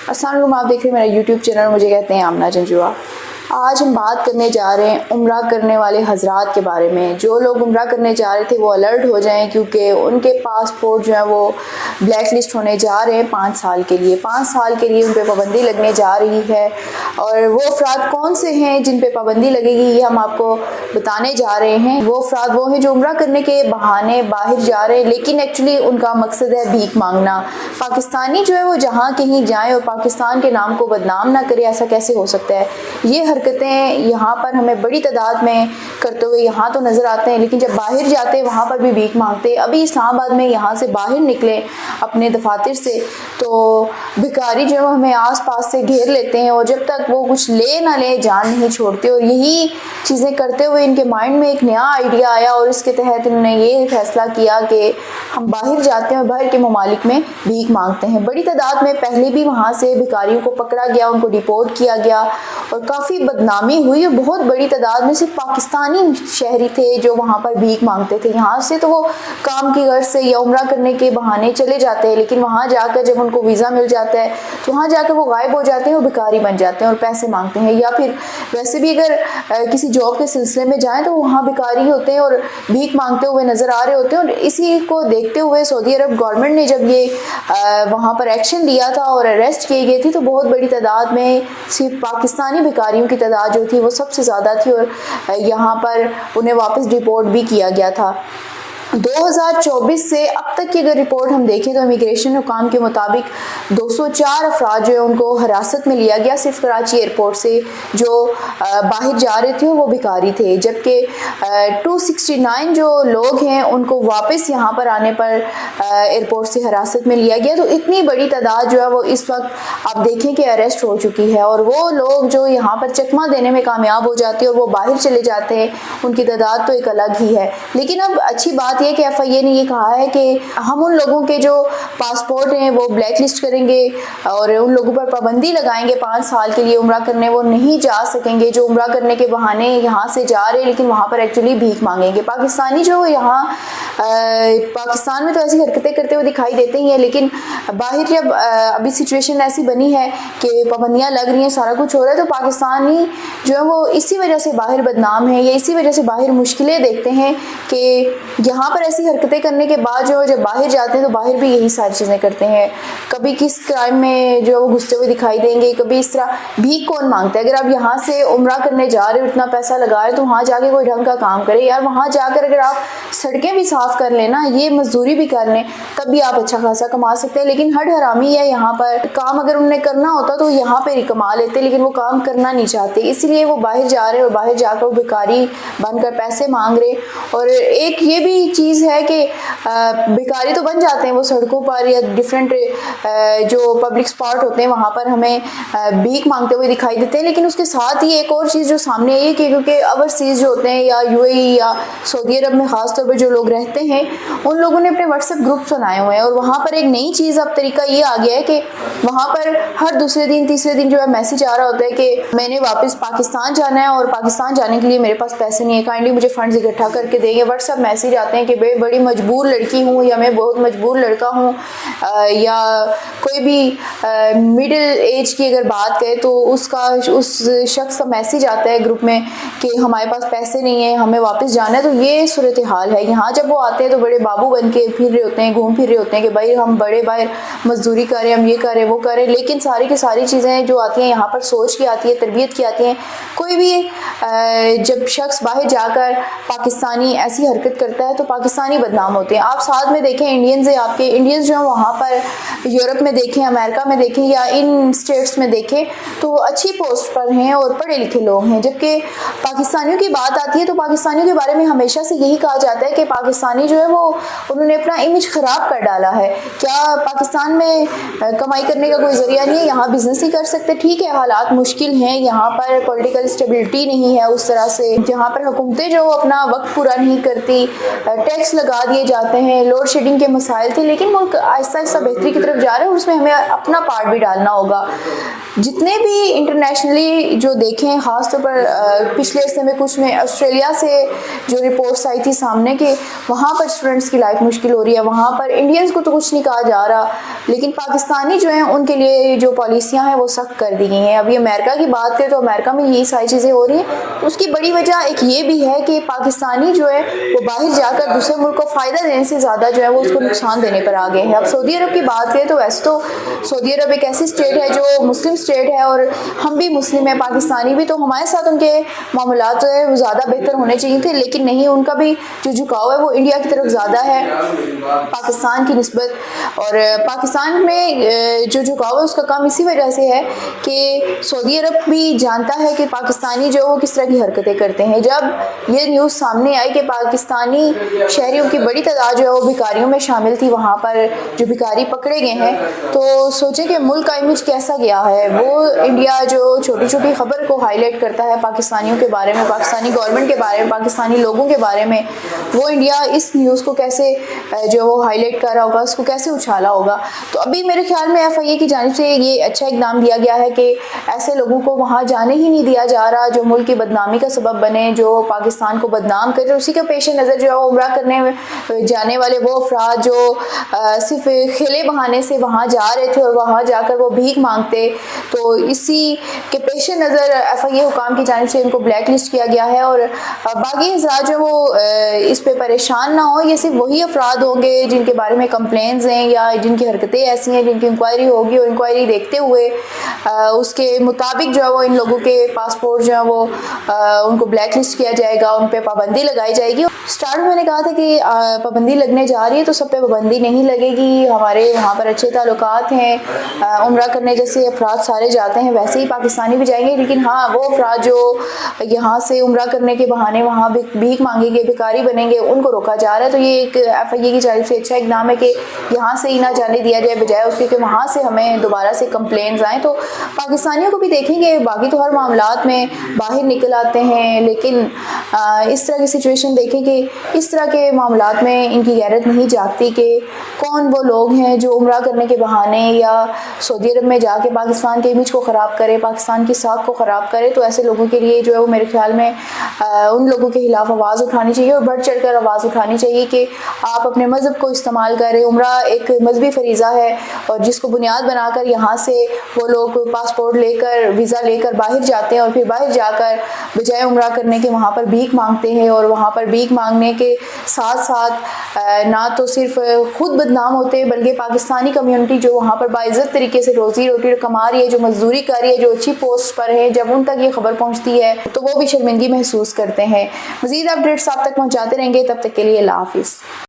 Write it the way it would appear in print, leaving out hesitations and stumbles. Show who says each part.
Speaker 1: السلام علیکم، آپ دیکھ رہے ہیں میرا یوٹیوب چینل، مجھے کہتے ہیں آمنہ جنجوعہ۔ آج ہم بات کرنے جا رہے ہیں عمرہ کرنے والے حضرات کے بارے میں۔ جو لوگ عمرہ کرنے جا رہے تھے وہ الرٹ ہو جائیں، کیونکہ ان کے پاسپورٹ جو ہے وہ بلیک لسٹ ہونے جا رہے ہیں 5 سال کے لیے۔ 5 سال کے لیے ان پہ پابندی لگنے جا رہی ہے، اور وہ افراد کون سے ہیں جن پہ پابندی لگے گی یہ ہم آپ کو بتانے جا رہے ہیں۔ وہ افراد وہ ہیں جو عمرہ کرنے کے بہانے باہر جا رہے ہیں، لیکن ایکچولی ان کا مقصد ہے بھیک مانگنا۔ پاکستانی جو ہے وہ جہاں کہیں جائیں اور پاکستان کے نام کو بدنام نہ کرے، ایسا کیسے ہو سکتا ہے؟ یہ حرکتیں یہاں پر ہمیں بڑی تعداد میں کرتے ہوئے یہاں تو نظر آتے ہیں، لیکن جب باہر جاتے ہیں وہاں پر بھی بھیک مانگتے ہیں۔ ابھی اسلام آباد میں یہاں سے باہر نکلے اپنے دفاتر سے تو بھکاری جو ہمیں آس پاس سے گھیر لیتے ہیں، اور جب تک وہ کچھ لے نہ لے جان نہیں چھوڑتے۔ اور یہی چیزیں کرتے ہوئے ان کے مائنڈ میں ایک نیا آئیڈیا آیا، اور اس کے تحت انہوں نے یہ فیصلہ کیا کہ ہم باہر جاتے ہیں اور باہر کے ممالک میں بھیک مانگتے ہیں۔ بڑی تعداد میں پہلے بھی وہاں سے بھکاریوں کو پکڑا گیا، ان کو ڈیپورٹ کیا گیا، اور کافی بدنامی ہوئی، اور بہت بڑی تعداد میں صرف پاکستانی شہری تھے جو وہاں پر بھیک مانگتے تھے۔ یہاں سے تو وہ کام کی غرض سے یا عمرہ کرنے کے بہانے چلے جاتے ہیں، لیکن وہاں جا کر جب ان کو ویزا مل جاتا ہے تو وہاں جا کر وہ غائب ہو جاتے ہیں اور بھکاری بن جاتے ہیں اور پیسے مانگتے ہیں۔ یا پھر ویسے بھی اگر کسی جاب کے سلسلے میں جائیں تو وہاں بھکاری ہوتے ہیں اور بھیک مانگتے ہوئے نظر آ رہے ہوتے ہیں۔ اور اسی کو دیکھتے ہوئے سعودی عرب گورنمنٹ نے جب یہ وہاں پر ایکشن لیا تھا اور اریسٹ کیے گئے تھی، تو بہت بڑی تعداد میں صرف پاکستانی بھکاریوں کی تعداد جو تھی وہ سب سے زیادہ تھی، اور یہاں پر انہیں واپس ڈیپورٹ بھی کیا گیا تھا۔ 2024 سے اب تک کی اگر رپورٹ ہم دیکھیں تو امیگریشن حکام کے مطابق 204 افراد جو ہیں ان کو حراست میں لیا گیا صرف کراچی ایئرپورٹ سے، جو باہر جا رہے تھے وہ بھکاری تھے، جبکہ 269 جو لوگ ہیں ان کو واپس یہاں پر آنے پر ایئرپورٹ سے حراست میں لیا گیا۔ تو اتنی بڑی تعداد جو ہے وہ اس وقت آپ دیکھیں کہ اریسٹ ہو چکی ہے، اور وہ لوگ جو یہاں پر چکمہ دینے میں کامیاب ہو جاتے ہیں اور وہ باہر چلے جاتے ہیں، ان کی تعداد تو ایک الگ ہی ہے۔ لیکن اب اچھی بات یہ کہ ایف آئی اے نے یہ کہا ہے کہ ہم ان لوگوں کے جو پاسپورٹ ہیں وہ بلیک لسٹ کریں گے اور ان لوگوں پر پابندی لگائیں گے 5 سال کے لیے عمرہ کرنے وہ نہیں جا سکیں گے، جو عمرہ کرنے کے بہانے یہاں سے جا رہے لیکن وہاں پر ایکچولی بھیک مانگیں گے۔ پاکستانی جو یہاں پاکستان میں تو ایسی حرکتیں کرتے ہوئے دکھائی دیتے ہی ہیں، لیکن باہر جب ابھی سچویشن ایسی بنی ہے کہ پابندیاں لگ رہی ہیں، سارا کچھ ہو رہا ہے، تو پاکستانی جو ہے وہ اسی وجہ سے باہر بدنام ہیں یا اسی وجہ سے باہر مشکلیں دیکھتے ہیں کہ یہاں پر ایسی حرکتیں کرنے کے بعد جو جب باہر جاتے ہیں تو باہر بھی یہی ساری چیزیں کرتے ہیں۔ کبھی کس کرائم میں جو وہ گھستے ہوئے دکھائی دیں گے، کبھی اس طرح۔ بھیک کون مانگتا ہے؟ اگر آپ یہاں سے عمرہ کرنے جا رہے ہو، اتنا پیسہ لگا رہے تو وہاں جا کے کوئی ڈھنگ کا کام کرے یار۔ وہاں جا کر اگر آپ سڑکیں بھی صاف کر لیں نا، یہ مزدوری بھی کر لیں، تب بھی آپ اچھا خاصا کما سکتے ہیں۔ لیکن ہر حرامی ہے یہاں پر، کام اگر انہیں کرنا ہوتا تو یہاں پہ ہی کما لیتے، لیکن وہ کام کرنا نہیں چاہتے، اس لیے وہ باہر جا رہے اور باہر جا کر بھکاری بن کر پیسے مانگ رہے۔ اور ایک یہ بھی چیز ہے کہ بھکاری تو بن جاتے ہیں وہ سڑکوں پر یا ڈیفرنٹ جو پبلک اسپاٹ ہوتے ہیں وہاں پر ہمیں بھیک مانگتے ہوئے دکھائی دیتے ہیں۔ لیکن اس کے ساتھ ہی ایک اور چیز جو سامنے آئی ہے کہ کیونکہ اوورسیز جو ہوتے ہیں یا یو اے ای یا سعودی عرب میں خاص طور پر جو لوگ رہتے ہیں، ان لوگوں نے اپنے واٹس ایپ گروپس بنائے ہوئے ہیں، اور وہاں پر ایک نئی چیز اب طریقہ یہ آ گیا ہے کہ وہاں پر ہر دوسرے دن تیسرے دن جو ہے میسج آ رہا ہوتا ہے کہ میں نے واپس پاکستان جانا ہے اور پاکستان جانے کے لیے میرے پاس پیسے نہیں ہے، کائنڈلی مجھے فنڈز اکٹھا کر کے دیں گے۔ واٹس ایپ میسج آتے ہیں کہ بڑی مجبور لڑکی ہوں یا میں بہت مجبور لڑکا ہوں، یا کوئی بھی مڈل ایج کی اگر بات کرے تو اس شخص کا میسج آتا ہے گروپ میں کہ ہمارے پاس پیسے نہیں ہیں، ہمیں واپس جانا ہے۔ تو یہ صورتحال ہے یہاں۔ جب وہ آتے ہیں تو بڑے بابو بن کے پھر رہے ہوتے ہیں، گھوم پھر رہے ہوتے ہیں کہ بھائی ہم بڑے باہر مزدوری کر رہے ہیں، ہم یہ کر رہے ہیں وہ کر رہے ہیں، لیکن ساری کی ساری چیزیں جو آتی ہیں یہاں پر سوچ کی آتی ہے، تربیت کی آتی ہیں۔ کوئی بھی جب شخص باہر جا کر پاکستانی ایسی حرکت کرتا ہے تو پاکستانی بدنام ہوتے ہیں۔ آپ ساتھ میں دیکھیں انڈینز ہیں، آپ کے انڈینز جو ہیں وہاں پر یورپ میں دیکھیں، امریکہ میں دیکھیں یا ان اسٹیٹس میں دیکھیں تو اچھی پوسٹ پر ہیں اور پڑھے لکھے لوگ ہیں، جبکہ پاکستانیوں کی بات آتی ہے تو پاکستانیوں کے بارے میں ہمیشہ سے یہی کہا جاتا ہے کہ پاکستانی جو ہے وہ انہوں نے اپنا امیج خراب کر ڈالا ہے۔ کیا پاکستان میں کمائی کرنے کا کوئی ذریعہ نہیں ہے؟ یہاں بزنس نہیں کر سکتے؟ ٹھیک ہے، حالات مشکل ہیں، یہاں پر پولیٹیکل اسٹیبلٹی نہیں ہے اس طرح سے، جہاں پر حکومتیں جو اپنا وقت پورا نہیں کرتی، ٹیکس لگا دیے جاتے ہیں، لوڈ شیڈنگ کے مسائل تھے، لیکن ملک آہستہ آہستہ بہتری کی طرف جا رہا ہے اور اس میں ہمیں اپنا پارٹ بھی ڈالنا ہوگا۔ جتنے بھی انٹرنیشنلی جو دیکھیں، خاص طور پر پچھلے عرصے میں کچھ میں آسٹریلیا سے جو رپورٹس آئی تھی سامنے کہ وہاں پر اسٹوڈنٹس کی لائف مشکل ہو رہی ہے، وہاں پر انڈینز کو تو کچھ نہیں کہا جا رہا، لیکن پاکستانی جو ہیں ان کے لیے جو پالیسیاں ہیں وہ سخت کر دی گئی ہیں۔ ابھی امریکہ کی بات کریں تو امریکہ میں یہی ساری چیزیں ہو رہی ہیں۔ اس کی بڑی وجہ ایک یہ بھی ہے کہ پاکستانی جو ہے وہ باہر جا کر دوسرے ملک کو فائدہ دینے سے زیادہ جو ہے وہ اس کو نقصان دینے پر آگے ہیں۔ اب سعودی عرب کی بات کریں تو ویسے تو سعودی عرب ایک ایسی اسٹیٹ ہے جو مسلم اسٹیٹ ہے اور ہم بھی مسلم ہیں، پاکستانی بھی، تو ہمارے ساتھ ان کے معاملات جو ہے وہ زیادہ بہتر ہونے چاہیے تھے، لیکن نہیں، ان کا بھی جو جھکاؤ ہے وہ انڈیا کی طرف زیادہ ہے پاکستان کی نسبت۔ اور پاکستان میں جو جھکاؤ ہے اس کا کام اسی وجہ سے ہے کہ سعودی عرب بھی جانتا ہے کہ پاکستانی جو وہ کس طرح کی حرکتیں کرتے ہیں۔ جب یہ نیوز سامنے آئی کہ پاکستانی شہریوں کی بڑی تعداد جو ہے وہ بھکاریوں میں شامل تھی، وہاں پر جو بھکاری پکڑے گئے ہیں، تو سوچیں کہ ملک کا امیج کیسا گیا ہے۔ وہ انڈیا جو چھوٹی چھوٹی خبر کو ہائی لائٹ کرتا ہے پاکستانیوں کے بارے میں، پاکستانی گورنمنٹ کے بارے میں، پاکستانی لوگوں کے بارے میں، وہ انڈیا اس نیوز کو کیسے جو وہ ہائی لائٹ کر رہا ہوگا، اس کو کیسے اچھالا ہوگا۔ تو ابھی میرے خیال میں ایف آئی اے کی جانب سے یہ اچھا اقدام دیا گیا ہے کہ ایسے لوگوں کو وہاں جانے ہی نہیں دیا جا رہا جو ملک کی بدنامی کا سبب بنے، جو پاکستان کو بدنام کرے۔ اسی کے پیش نظر جو ہے وہ عمرہ کرنے جانے والے وہ افراد جو صرف کھیلے بہانے سے وہاں جا رہے تھے اور وہاں جا کر وہ بھیک مانگتے، تو اسی کے پیش نظر ایف آئی اے حکام کی جانب سے ان کو بلیک لسٹ کیا گیا ہے۔ اور باقی حضرات جو وہ اس پہ پریشان نہ ہوں، یہ صرف وہی افراد ہوں گے جن کے بارے میں کمپلینز ہیں یا جن کی حرکتیں ایسی ہیں جن کی انکوائری ہوگی، اور انکوائری دیکھتے ہوئے اس کے مطابق جو ہے وہ ان لوگوں کے پاسپورٹ جو ہے وہ ان کو بلیک لسٹ کیا جائے گا، ان پہ پابندی لگائی جائے گی۔ سٹارٹ میں نے کہا تھا کہ پابندی لگنے جا رہی ہے تو سب پہ پابندی نہیں لگے گی، ہمارے وہاں پر اچھے تعلقات ہیں، عمرہ کرنے جیسے افراد سارے جاتے ہیں، ویسے ہی پاکستانی بھی جائیں گے، لیکن ہاں وہ افراد جو یہاں سے عمرہ کرنے کے بہانے وہاں بھیک مانگیں گے، بھکاری بنیں گے، ان کو روکا جا رہا ہے۔ تو یہ ایک ایف آئی اے کی جانب سے اچھا اقدام ہے کہ یہاں سے ہی نہ جانے دیا جائے، بجائے اس کے کہ وہاں سے ہمیں دوبارہ سے کمپلینز آئیں۔ تو پاکستانیوں کو بھی دیکھیں گے، باقی تو ہر معاملات میں باہر نکل آتے ہیں، لیکن اس طرح کی سچویشن دیکھیں کہ اس طرح کے معاملات میں ان کی غیرت نہیں جاگتی کہ کون وہ لوگ ہیں جو عمرہ کرنے کے بہانے یا سعودی عرب میں جا کے پاکستان کے امیج کو خراب کرے، پاکستان کی ساکھ کو خراب کرے۔ تو ایسے لوگوں کے لیے جو ہے وہ میرے خیال میں ان لوگوں کے خلاف آواز اٹھانی چاہیے اور بڑھ چڑھ کر آواز اٹھانی چاہیے کہ آپ اپنے مذہب کو استعمال کریں۔ عمرہ ایک مذہبی فریضہ ہے اور جس کو بنیاد بنا کر یہاں سے وہ لوگ پاسپورٹ لے کر، ویزا لے کر باہر جاتے ہیں اور پھر باہر جا کر بجائے عمرہ کرنے کے وہاں پر بھیک مانگتے ہیں، اور وہاں پر بھیک مانگنے کے ساتھ ساتھ نہ تو صرف خود بدنام ہوتے ہیں بلکہ پاکستانی کمیونٹی جو وہاں پر باعزت طریقے سے روزی روٹی کما رہی ہے، جو مزدوری کر رہی ہے، جو اچھی پوسٹ پر ہے، جب ان تک یہ خبر پہنچتی ہے تو وہ بھی شرمندگی محسوس کرتے ہیں۔ مزید اپڈیٹس آپ تک پہنچاتے رہیں گے، تب تک کے لیے اللہ حافظ۔